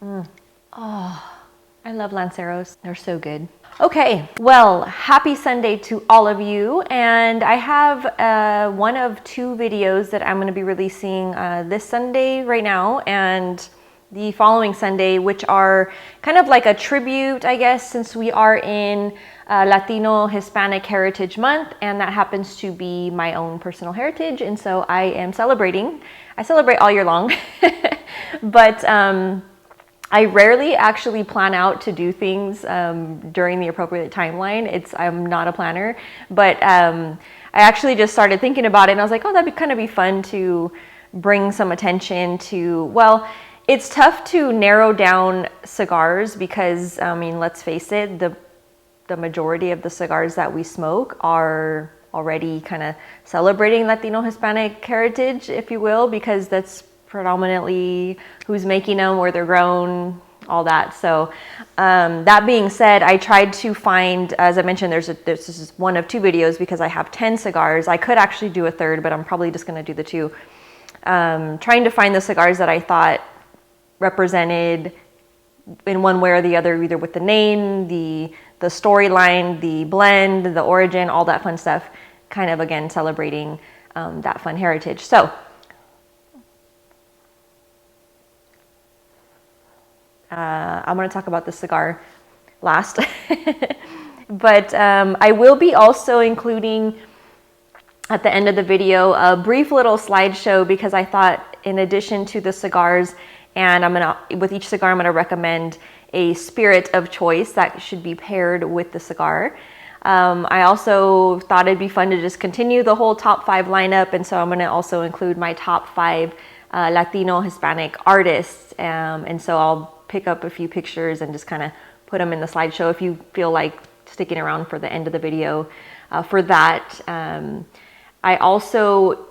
Oh, I love Lanceros. They're so good. Okay, well, happy Sunday to all of you. And I have one of two videos that I'm going to be releasing this Sunday right now and the following Sunday, which are kind of like a tribute, I guess, since we are in Latino Hispanic Heritage Month, and that happens to be my own personal heritage. And so I am celebrating. I celebrate all year long, but I rarely actually plan out to do things during the appropriate timeline. I'm not a planner, but I actually just started thinking about it, and I was like, oh, that'd kind of be fun to bring some attention to, well, it's tough to narrow down cigars because, I mean, let's face it, the majority of the cigars that we smoke are already kind of celebrating Latino Hispanic heritage, if you will, because that's predominantly who's making them, where they're grown, all that. So that being said, I tried to find, as I mentioned, this is one of two videos because I have 10 cigars. I could actually do a third, but I'm probably just going to do the two. Trying to find the cigars that I thought represented in one way or the other, either with the name, the storyline, the blend, the origin, all that fun stuff, kind of again celebrating that fun heritage. So I'm going to talk about the cigar last, but I will be also including at the end of the video a brief little slideshow because I thought in addition to the cigars, and with each cigar I'm going to recommend a spirit of choice that should be paired with the cigar. I also thought it'd be fun to just continue the whole top 5 lineup, and so I'm going to also include my top 5 Latino Hispanic artists, and so I'll pick up a few pictures and just kind of put them in the slideshow if you feel like sticking around for the end of the video for that. I also,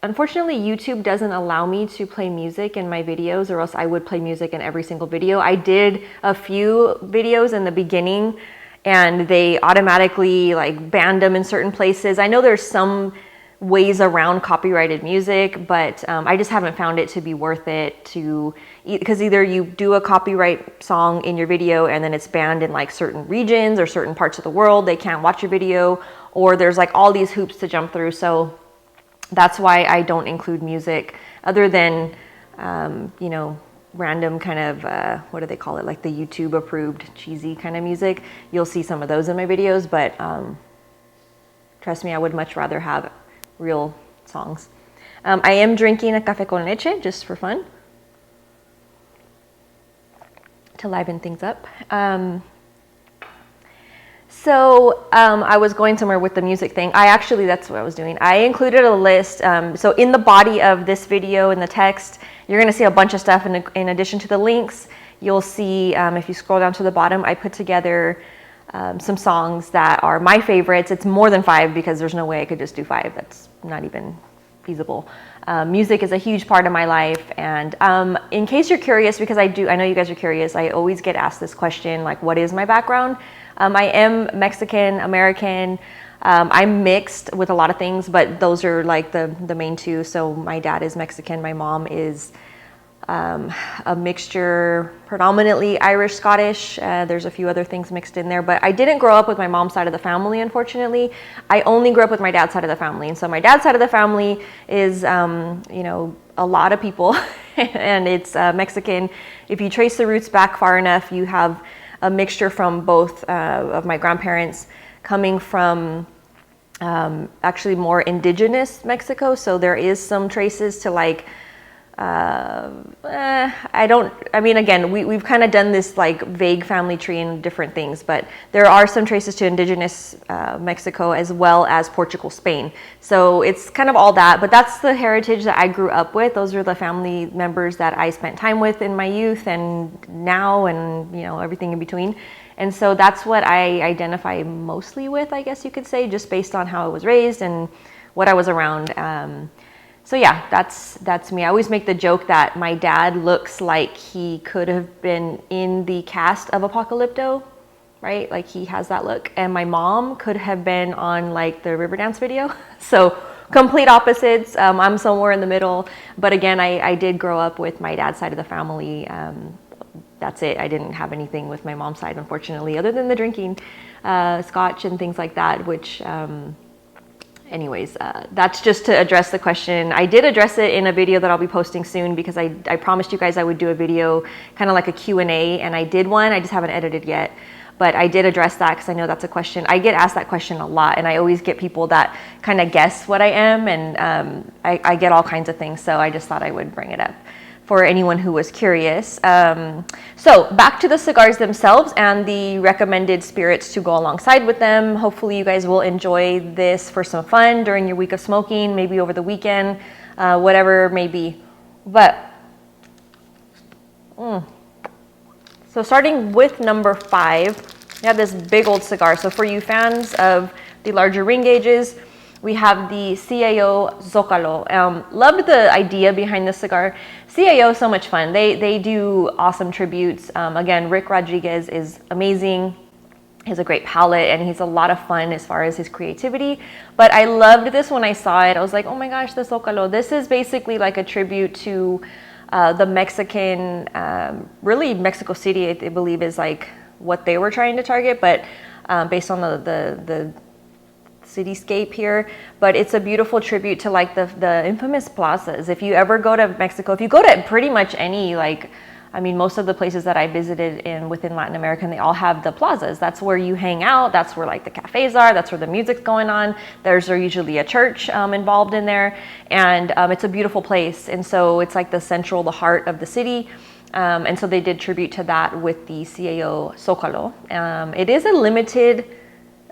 unfortunately, YouTube doesn't allow me to play music in my videos, or else I would play music in every single video. I did a few videos in the beginning and they automatically like banned them in certain places. I know there's some ways around copyrighted music, but I just haven't found it to be worth it because either you do a copyright song in your video and then it's banned in like certain regions or certain parts of the world, they can't watch your video, or there's like all these hoops to jump through. So that's why I don't include music other than, you know, random kind of, what do they call it? Like the YouTube approved cheesy kind of music. You'll see some of those in my videos, but trust me, I would much rather have real songs. I am drinking a café con leche just for fun to liven things up. So I was going somewhere with the music thing. That's what I was doing. I included a list. So in the body of this video, in the text, you're going to see a bunch of stuff. In addition to the links, you'll see, if you scroll down to the bottom, I put together some songs that are my favorites. It's more than 5 because there's no way I could just do 5. That's not even feasible. Music is a huge part of my life. And in case you're curious, because I know you guys are curious, I always get asked this question, like, what is my background? I am Mexican American. I'm mixed with a lot of things, but those are like the main two. So my dad is Mexican. My mom is a mixture, predominantly Irish, Scottish. There's a few other things mixed in there, but I didn't grow up with my mom's side of the family, unfortunately. I only grew up with my dad's side of the family. And so my dad's side of the family is, you know, a lot of people and it's Mexican. If you trace the roots back far enough, you have a mixture from both of my grandparents coming from actually more indigenous Mexico. So there is some traces to like, again, we've kind of done this like vague family tree and different things, but there are some traces to indigenous Mexico as well as Portugal, Spain. So it's kind of all that, but that's the heritage that I grew up with. Those are the family members that I spent time with in my youth and now, and you know, everything in between. And so that's what I identify mostly with, I guess you could say, just based on how I was raised and what I was around. So yeah, that's me. I always make the joke that my dad looks like he could have been in the cast of Apocalypto, right? Like he has that look. And my mom could have been on like the Riverdance video. So complete opposites. I'm somewhere in the middle. But again, I did grow up with my dad's side of the family that's it. I didn't have anything with my mom's side, unfortunately, other than the drinking scotch and things like that, which anyways, that's just to address the question. I did address it in a video that I'll be posting soon, because I promised you guys I would do a video, kind of like a Q&A, and I did one. I just haven't edited yet. But I did address that because I know that's a question. I get asked that question a lot, and I always get people that kind of guess what I am, and I get all kinds of things. So I just thought I would bring it up for anyone who was curious. So back to the cigars themselves and the recommended spirits to go alongside with them. Hopefully you guys will enjoy this for some fun during your week of smoking, maybe over the weekend, whatever it may be. But, so starting with number 5, we have this big old cigar. So for you fans of the larger ring gauges, we have the Cio Zocalo. Loved the idea behind this cigar. Cio is so much fun. They do awesome tributes. Again, Rick Rodriguez is amazing. He has a great palette, and he's a lot of fun as far as his creativity. But I loved this when I saw it. I was like, oh my gosh, the Zocalo. This is basically like a tribute to the Mexican, really Mexico City, I believe, is like what they were trying to target, but based on the cityscape here. But it's a beautiful tribute to like the infamous plazas. If you ever go to Mexico, if you go to pretty much any, like, I mean, most of the places that I visited within Latin America, they all have the plazas. That's where you hang out. That's where like the cafes are. That's where the music's going on. There's usually a church involved in there, and it's a beautiful place. And so it's like the heart of the city. And so they did tribute to that with the Cio Zocalo. It is a limited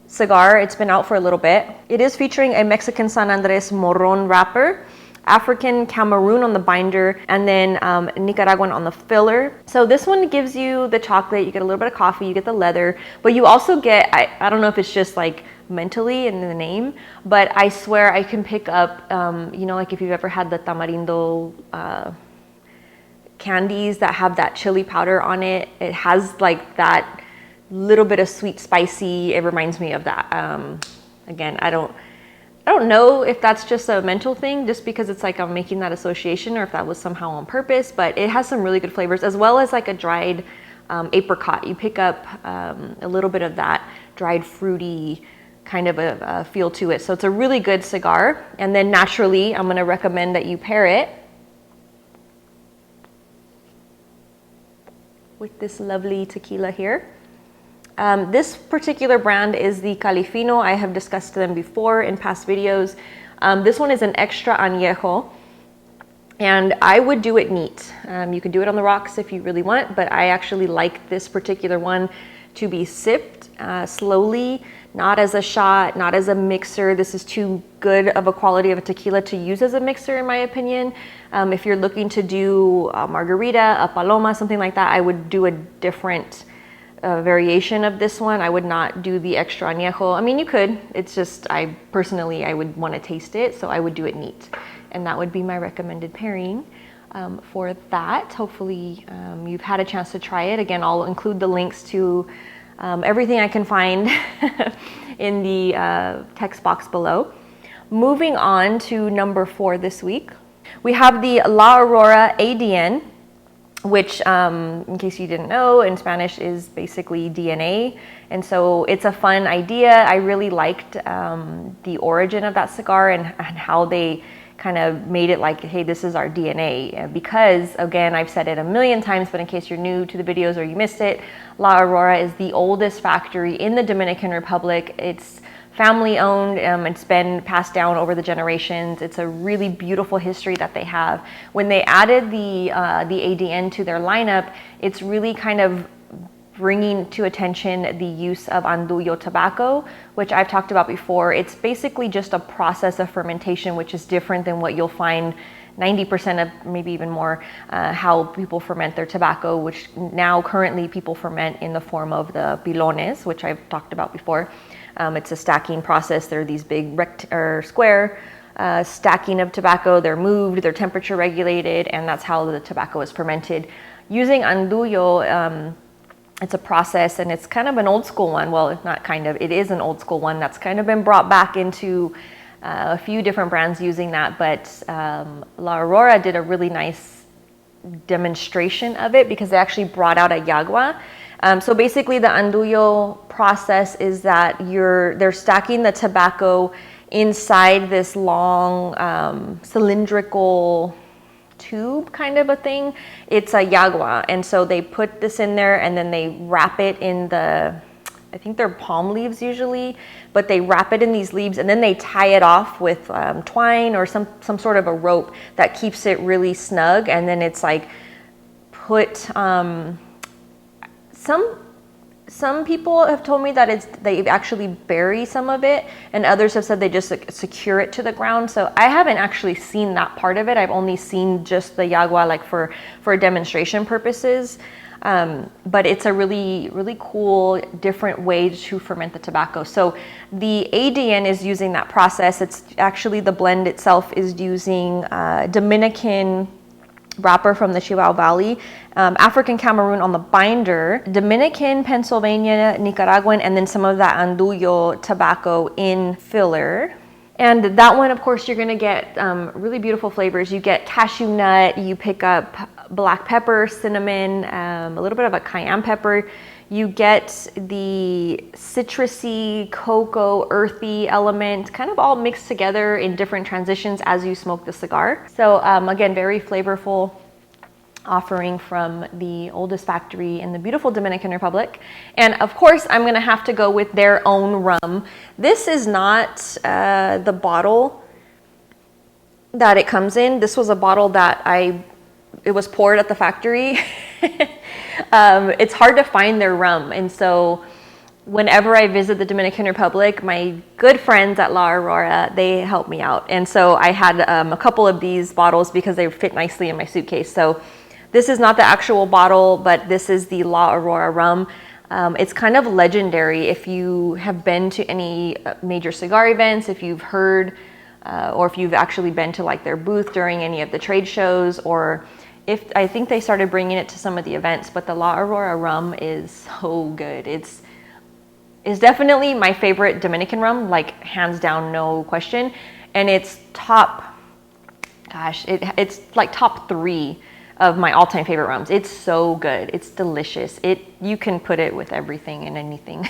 cigar. It's been out for a little bit. It is featuring a Mexican San Andres Morron wrapper, African Cameroon on the binder, and then Nicaraguan on the filler. So this one gives you the chocolate, you get a little bit of coffee, you get the leather, but you also get, I don't know if it's just like mentally in the name, but I swear I can pick up, you know, like if you've ever had the tamarindo candies that have that chili powder on it, it has like that little bit of sweet spicy, it reminds me of that. Again, I don't know if that's just a mental thing, just because it's like I'm making that association, or if that was somehow on purpose, but it has some really good flavors, as well as like a dried apricot. You pick up a little bit of that dried fruity kind of a feel to it. So it's a really good cigar. And then naturally, I'm gonna recommend that you pair it with this lovely tequila here. This particular brand is the Cali Fino. I have discussed them before in past videos. This one is an extra añejo, and I would do it neat. You can do it on the rocks if you really want, but I actually like this particular one to be sipped slowly, not as a shot, not as a mixer. This is too good of a quality of a tequila to use as a mixer, in my opinion. If you're looking to do a margarita, a Paloma, something like that, I would do a different variation of this one. I would not do the extra añejo. I mean, you could. It's just, I would want to taste it, so I would do it neat. And that would be my recommended pairing for that. Hopefully you've had a chance to try it. Again, I'll include the links to everything I can find in the text box below. Moving on to number 4 this week, we have the La Aurora ADN, which, in case you didn't know, in Spanish is basically DNA. And so it's a fun idea. I really liked the origin of that cigar and how they kind of made it like, hey, this is our DNA. Because, again, I've said it a million times, but in case you're new to the videos or you missed it, La Aurora is the oldest factory in the Dominican Republic. It's family owned, it's been passed down over the generations. It's a really beautiful history that they have. When they added the ADN to their lineup, it's really kind of bringing to attention the use of andullo tobacco, which I've talked about before. It's basically just a process of fermentation, which is different than what you'll find 90% of, maybe even more, how people ferment their tobacco, which now currently people ferment in the form of the pilones, which I've talked about before. It's a stacking process. They're these big square stacking of tobacco. They're moved, they're temperature regulated, and that's how the tobacco is fermented. Using andullo, it's a process, and it's kind of an old school one. Well, not kind of, it is an old school one that's kind of been brought back into a few different brands using that, but La Aurora did a really nice demonstration of it because they actually brought out a yagua. So basically the andullo process is that they're stacking the tobacco inside this long cylindrical tube kind of a thing. It's a yagua, and so they put this in there and then they wrap it in I think they're palm leaves usually, but they wrap it in these leaves and then they tie it off with twine or some sort of a rope that keeps it really snug, and then it's like put some people have told me that they actually bury some of it, and others have said they just secure it to the ground. So I haven't actually seen that part of it. I've only seen just the yagua like for demonstration purposes. But it's a really, really cool, different way to ferment the tobacco. So the ADN is using that process. It's actually, the blend itself is using Dominican wrapper from the Chihuahua Valley, African Cameroon on the binder, Dominican, Pennsylvania, Nicaraguan, and then some of that andullo tobacco in filler. And that one, of course, you're gonna get really beautiful flavors. You get cashew nut, you pick up black pepper, cinnamon, a little bit of a cayenne pepper. You get the citrusy, cocoa, earthy element, kind of all mixed together in different transitions as you smoke the cigar. So again, very flavorful offering from the oldest factory in the beautiful Dominican Republic. And of course, I'm gonna have to go with their own rum. This is not the bottle that it comes in. This was a bottle that it was poured at the factory. It's hard to find their rum, and so whenever I visit the Dominican Republic, my good friends at La Aurora, they help me out, and so I had a couple of these bottles because they fit nicely in my suitcase. So this is not the actual bottle, but this is the La Aurora Rum. It's kind of legendary. If you have been to any major cigar events, if you've heard or if you've actually been to like their booth during any of the trade shows, or I think they started bringing it to some of the events, but the La Aurora Rum is so good. It's definitely my favorite Dominican rum, like hands down, no question. And it's it's like top 3 of my all-time favorite rums. It's so good. It's delicious. You can put it with everything and anything.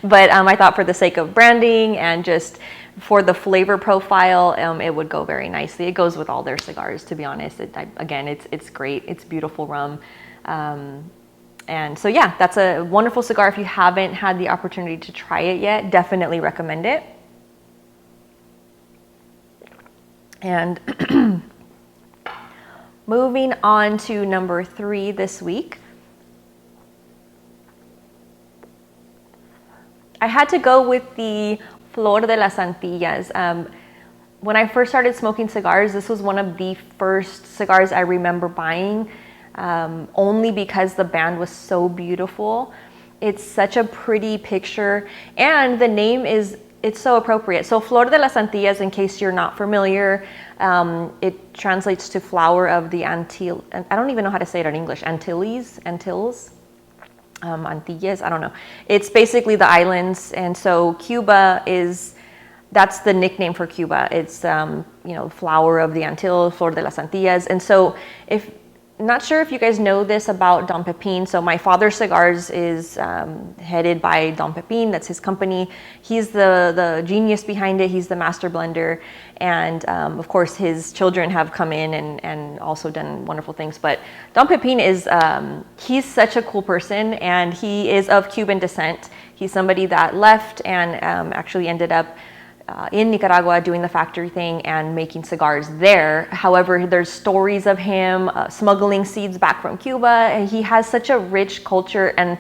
But I thought for the sake of branding and just for the flavor profile, it would go very nicely. It goes with all their cigars, to be honest. Again, it's great. It's beautiful rum. And so yeah, that's a wonderful cigar. If you haven't had the opportunity to try it yet, definitely recommend it. And moving on to number 3 this week. I had to go with the Flor de las Antillas. When I first started smoking cigars, this was one of the first cigars I remember buying, only because the band was so beautiful. It's such a pretty picture, and the name it's so appropriate. So Flor de las Antillas, in case you're not familiar, it translates to flower of the Antilles. I don't even know how to say it in English. Antilles, Antillas, I don't know. It's basically the islands, and so Cuba that's the nickname for Cuba. It's flower of the Antilles, Flor de las Antillas. And so not sure if you guys know this about Don Pepin. So my father's cigars is headed by Don Pepin. That's his company. He's the genius behind it. He's the master blender. And of course, his children have come in and also done wonderful things. But Don Pepin he's such a cool person, and he is of Cuban descent. He's somebody that left and actually ended up in Nicaragua doing the factory thing and making cigars there. However, there's stories of him smuggling seeds back from Cuba, and he has such a rich culture, and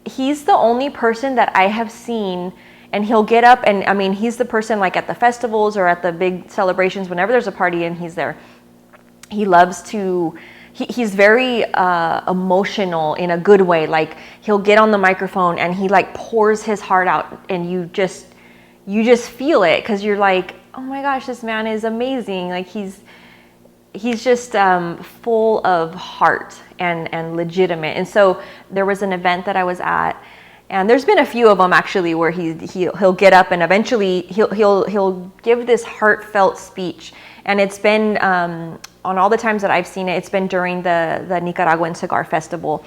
he's the only person that I have seen, and he'll get up and he's the person like at the festivals or at the big celebrations, whenever there's a party and he's there, he loves to he's very emotional in a good way. Like he'll get on the microphone and he like pours his heart out, and you just feel it, because you're like, oh my gosh, this man is amazing. Like he's just full of heart and legitimate. And so there was an event that I was at, and there's been a few of them actually where he'll get up and eventually he'll give this heartfelt speech, and it's been on all the times that I've seen it, it's been during the Nicaraguan Cigar Festival.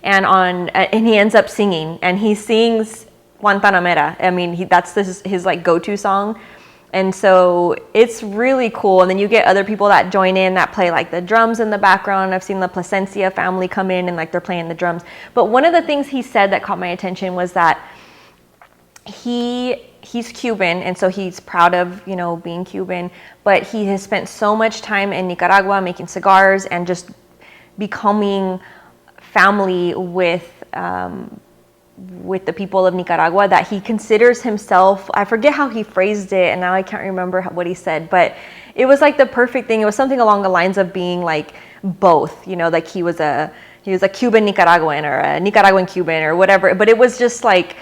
And he ends up singing, and he sings Guantanamera. I mean, that's his like go-to song. And so it's really cool. And then you get other people that join in that play like the drums in the background. I've seen the Plasencia family come in and like they're playing the drums. But one of the things he said that caught my attention was that he's Cuban, and so he's proud of, you know, being Cuban, but he has spent so much time in Nicaragua making cigars and just becoming family with the people of Nicaragua, that he considers himself, I forget how he phrased it, and now I can't remember what he said, but it was like the perfect thing. It was something along the lines of being like both, you know, like he was a Cuban Nicaraguan or a Nicaraguan Cuban or whatever, but it was just like,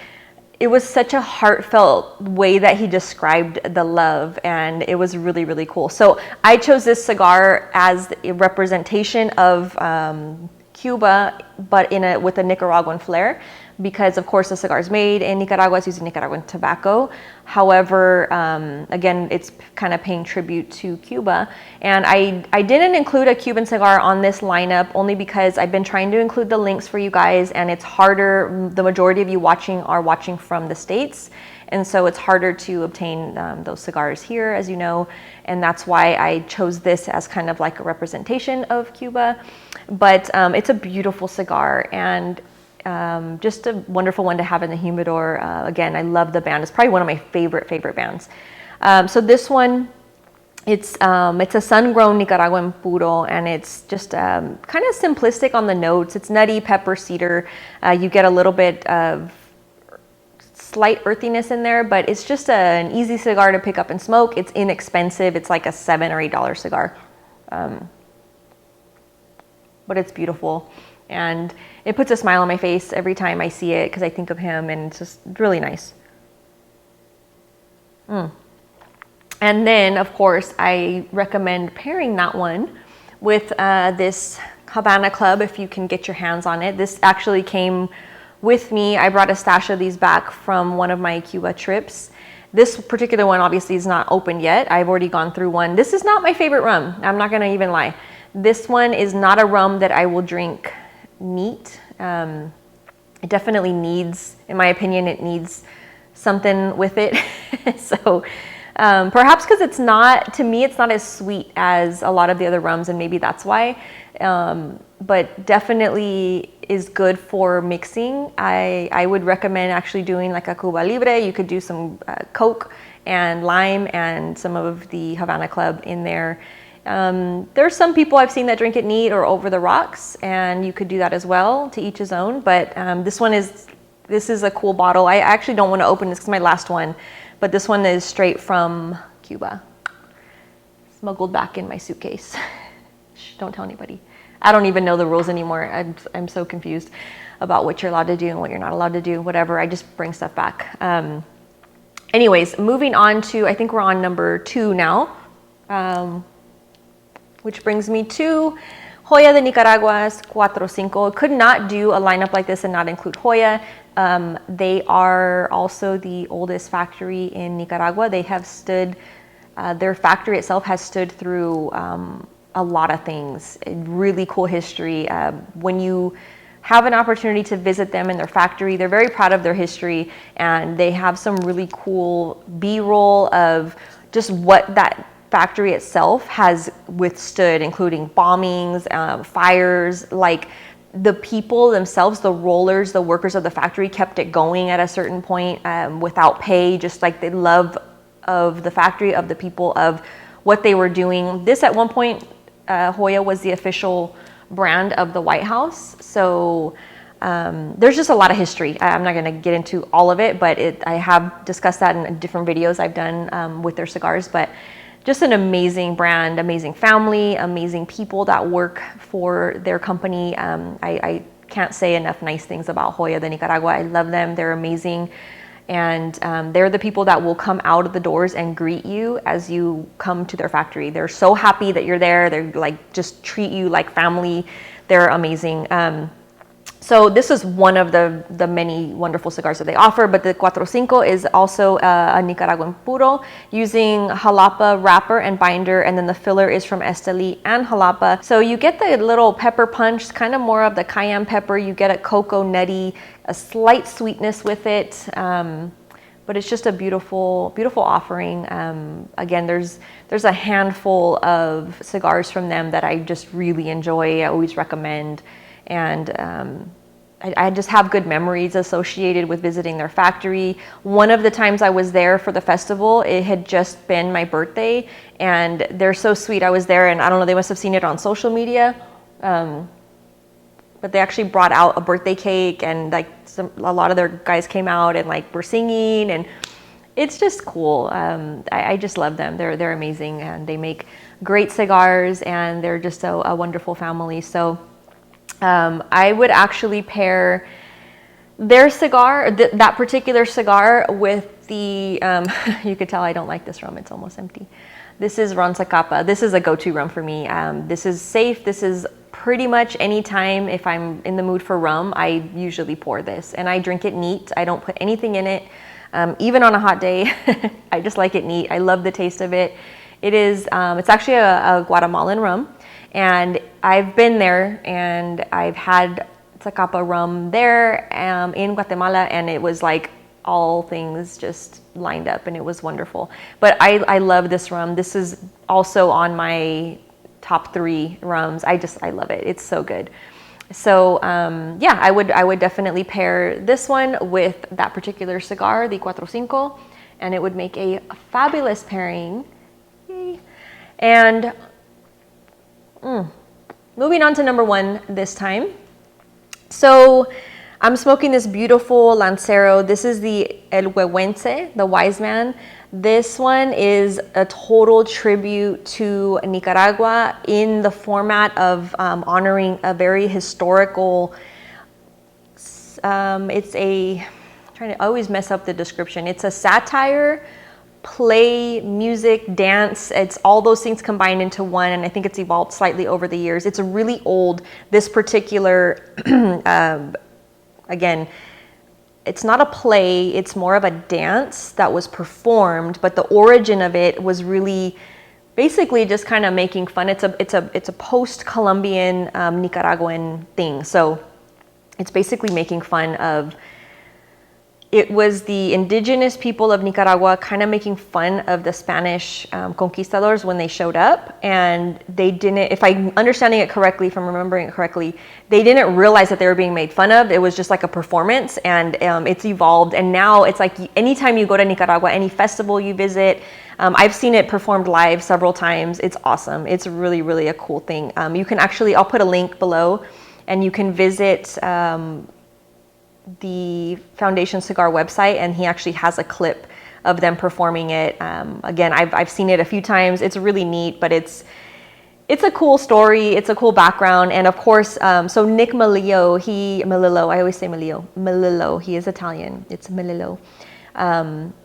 it was such a heartfelt way that he described the love, and it was really, really cool. So I chose this cigar as a representation of Cuba, but with a Nicaraguan flair, because of course the cigar is made in Nicaragua, it's using Nicaraguan tobacco. However, again, it's kind of paying tribute to Cuba. And I didn't include a Cuban cigar on this lineup only because I've been trying to include the links for you guys, and it's harder. The majority of you are watching from the States. And so it's harder to obtain those cigars here, as you know. And that's why I chose this as kind of like a representation of Cuba. But it's a beautiful cigar, and just a wonderful one to have in the humidor. Again, I love the band. It's probably one of my favorite bands. So this one, it's a sun-grown Nicaraguan puro, and it's just kind of simplistic on the notes. It's nutty, pepper, cedar. You get a little bit of slight earthiness in there, but it's just an easy cigar to pick up and smoke. It's inexpensive. It's like a $7 or $8 cigar. But it's beautiful, and it puts a smile on my face every time I see it because I think of him, and it's just really nice. And then, of course, I recommend pairing that one with this Havana Club if you can get your hands on it. This actually came with me. I brought a stash of these back from one of my Cuba trips. This particular one obviously is not open yet. I've already gone through one. This is not my favorite rum. I'm not gonna even lie. This one is not a rum that I will drink neat. It definitely needs, in my opinion, it needs something with it. So perhaps because it's not, to me, it's not as sweet as a lot of the other rums, and maybe that's why. But definitely is good for mixing. I would recommend actually doing like a Cuba Libre. You could do some Coke and lime and some of the Havana Club in there. There's some people I've seen that drink it neat or over the rocks, and you could do that as well, to each his own. But this is a cool bottle. I actually don't want to open this because it's my last one, but this one is straight from Cuba, smuggled back in my suitcase. Shh, don't tell anybody. I don't even know the rules anymore. I'm so confused about what you're allowed to do and what you're not allowed to do, whatever. I just bring stuff back. Anyways, moving on to, I think we're on number 2 now. Which brings me to Joya de Nicaragua's Cuatro Cinco. Could not do a lineup like this and not include Joya. They are also the oldest factory in Nicaragua. They have stood, their factory itself has stood through a lot of things. A really cool history. When you have an opportunity to visit them in their factory, they're very proud of their history, and they have some really cool B-roll of just what that factory itself has withstood, including bombings, fires. Like the people themselves, the rollers, the workers of the factory kept it going at a certain point without pay, just like the love of the factory, of the people, of what they were doing. This at one point, Joya was the official brand of the White House. So there's just a lot of history. I'm not going to get into all of it, but I have discussed that in different videos I've done with their cigars. But just an amazing brand, amazing family, amazing people that work for their company. I can't say enough nice things about Joya de Nicaragua. I love them. They're amazing. And they're the people that will come out of the doors and greet you as you come to their factory. They're so happy that you're there. They're like, just treat you like family. They're amazing. So this is one of the many wonderful cigars that they offer, but the Cuatro Cinco is also a Nicaraguan puro using jalapa wrapper and binder, and then the filler is from Esteli and jalapa. So you get the little pepper punch, kind of more of the cayenne pepper. You get a cocoa nutty, a slight sweetness with it. But it's just a beautiful, beautiful offering. Again, there's a handful of cigars from them that I just really enjoy. I always recommend. And I just have good memories associated with visiting their factory. One of the times I was there for the festival, it had just been my birthday, and they're so sweet. I was there, and I don't know, they must have seen it on social media, but they actually brought out a birthday cake, and like a lot of their guys came out and like were singing, and it's just cool. I just love them. They're amazing, and they make great cigars, and they're just a wonderful family. So I would actually pair their cigar, that particular cigar, with the, you could tell I don't like this rum, it's almost empty. This is Ron Zacapa. This is a go-to rum for me. This is safe. This is pretty much any time if I'm in the mood for rum, I usually pour this, and I drink it neat. I don't put anything in it, even on a hot day. I just like it neat. I love the taste of it. It is, it's actually a Guatemalan rum. And I've been there, and I've had Zacapa rum there in Guatemala, and it was like all things just lined up, and it was wonderful. But I love this rum. This is also on my top 3 rums. I love it. It's so good. So yeah, I would definitely pair this one with that particular cigar, the Cuatro Cinco, and it would make a fabulous pairing. Yay. And moving on to number 1 this time. So I'm smoking this beautiful Lancero. This is the El Gueguense, the wise man. This one is a total tribute to Nicaragua in the format of honoring a very historical, I always mess up the description. It's a satire, play, music, dance. It's all those things combined into one, and I think it's evolved slightly over the years. It's a really old, this particular, again, it's not a play, it's more of a dance that was performed, but the origin of it was really basically just kind of making fun. It's a post-Columbian Nicaraguan thing. So it's basically making fun of, it was the indigenous people of Nicaragua kind of making fun of the Spanish conquistadors when they showed up, and they didn't, if I'm understanding it correctly, if I'm remembering it correctly, they didn't realize that they were being made fun of. It was just like a performance, and it's evolved, and now it's like anytime you go to Nicaragua, any festival you visit, I've seen it performed live several times. It's awesome. It's really, really a cool thing. You can actually, I'll put a link below, and you can visit the Foundation Cigar website, and he actually has a clip of them performing it. Again, I've seen it a few times. It's really neat, but it's a cool story. It's a cool background. And of course, so Nick Melillo, I always say Melillo, he is Italian. It's Melillo.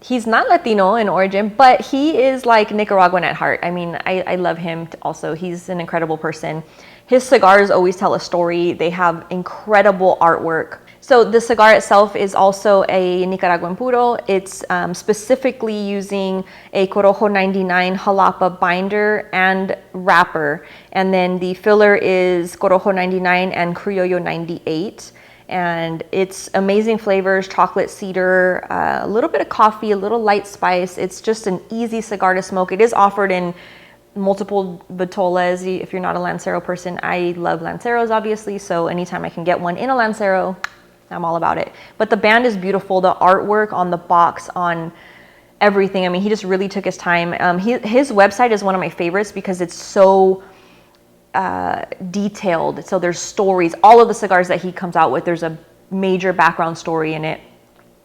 He's not Latino in origin, but he is like Nicaraguan at heart. I mean, I love him also. He's an incredible person. His cigars always tell a story. They have incredible artwork. So the cigar itself is also a Nicaraguan puro. It's specifically using a Corojo 99 jalapa binder and wrapper. And then the filler is Corojo 99 and Criollo 98. And it's amazing flavors, chocolate cedar, a little bit of coffee, a little light spice. It's just an easy cigar to smoke. It is offered in multiple vitolas. If you're not a Lancero person, I love Lanceros, obviously. So anytime I can get one in a Lancero, I'm all about it. But the band is beautiful. The artwork on the box, on everything. I mean, he just really took his time. His website is one of my favorites because it's so detailed. So there's stories. All of the cigars that he comes out with, there's a major background story in it.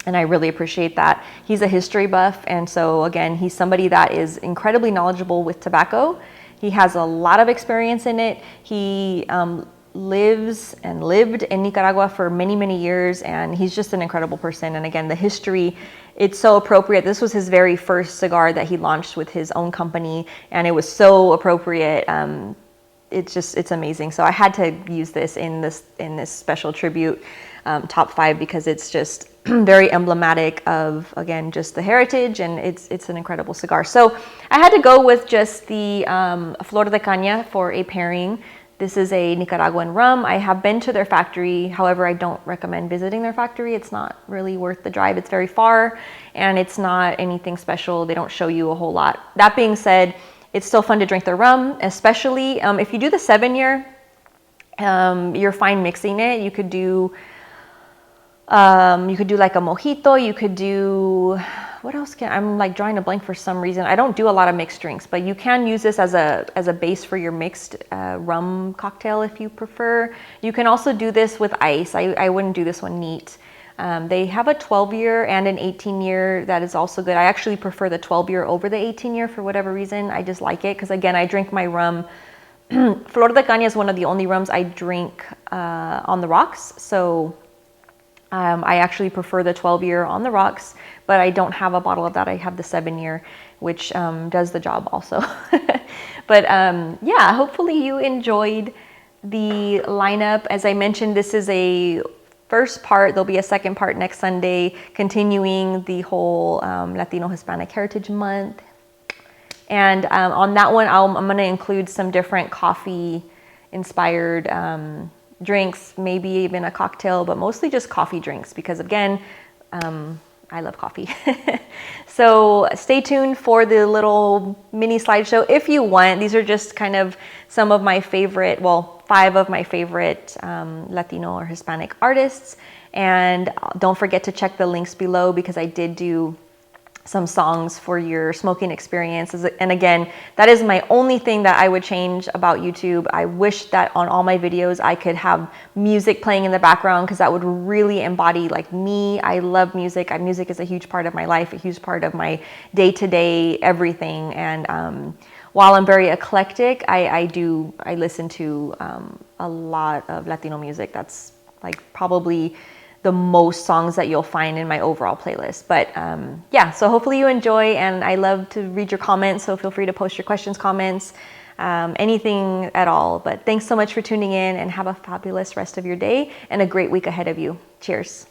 And I really appreciate that. He's a history buff. And so again, he's somebody that is incredibly knowledgeable with tobacco. He has a lot of experience in it. He lives and lived in Nicaragua for many, many years, and he's just an incredible person. And again, the history, it's so appropriate. This was his very first cigar that he launched with his own company, and it was so appropriate. it's amazing. So I had to use this in this special tribute top 5 because it's just very emblematic of, again, just the heritage, and it's an incredible cigar. So I had to go with just the Flor de Cana for a pairing. This is a Nicaraguan rum. I have been to their factory. However, I don't recommend visiting their factory. It's not really worth the drive. It's very far, and it's not anything special. They don't show you a whole lot. That being said, it's still fun to drink their rum, especially if you do the 7-year, you're fine mixing it. You could do like a mojito. You could do, what else I'm like drawing a blank for some reason. I don't do a lot of mixed drinks, but you can use this as a base for your mixed rum cocktail if you prefer. You can also do this with ice. I wouldn't do this one neat. They have a 12-year and an 18-year that is also good. I actually prefer the 12-year over the 18-year for whatever reason. I just like it because, again, I drink my rum. Flor de Cana is one of the only rums I drink on the rocks. So I actually prefer the 12-year on the rocks, but I don't have a bottle of that. I have the 7-year, which does the job also. But yeah, hopefully you enjoyed the lineup. As I mentioned, this is a first part. There'll be a second part next Sunday, continuing the whole Latino Hispanic Heritage Month. And on that one, I'm going to include some different coffee-inspired drinks, maybe even a cocktail, but mostly just coffee drinks because, again, I love coffee. So stay tuned for the little mini slideshow if you want. These are just kind of some of my favorite, well, 5 of my favorite Latino or Hispanic artists. And don't forget to check the links below because I did do some songs for your smoking experiences. And again, that is my only thing that I would change about YouTube. I wish that on all my videos I could have music playing in the background because that would really embody like me. I love music. Music is a huge part of my life, a huge part of my day-to-day everything. And while I'm very eclectic, I listen to a lot of Latino music. That's like probably the most songs that you'll find in my overall playlist. But yeah, so hopefully you enjoy, and I love to read your comments, so feel free to post your questions, comments, anything at all. But thanks so much for tuning in, and have a fabulous rest of your day and a great week ahead of you. Cheers.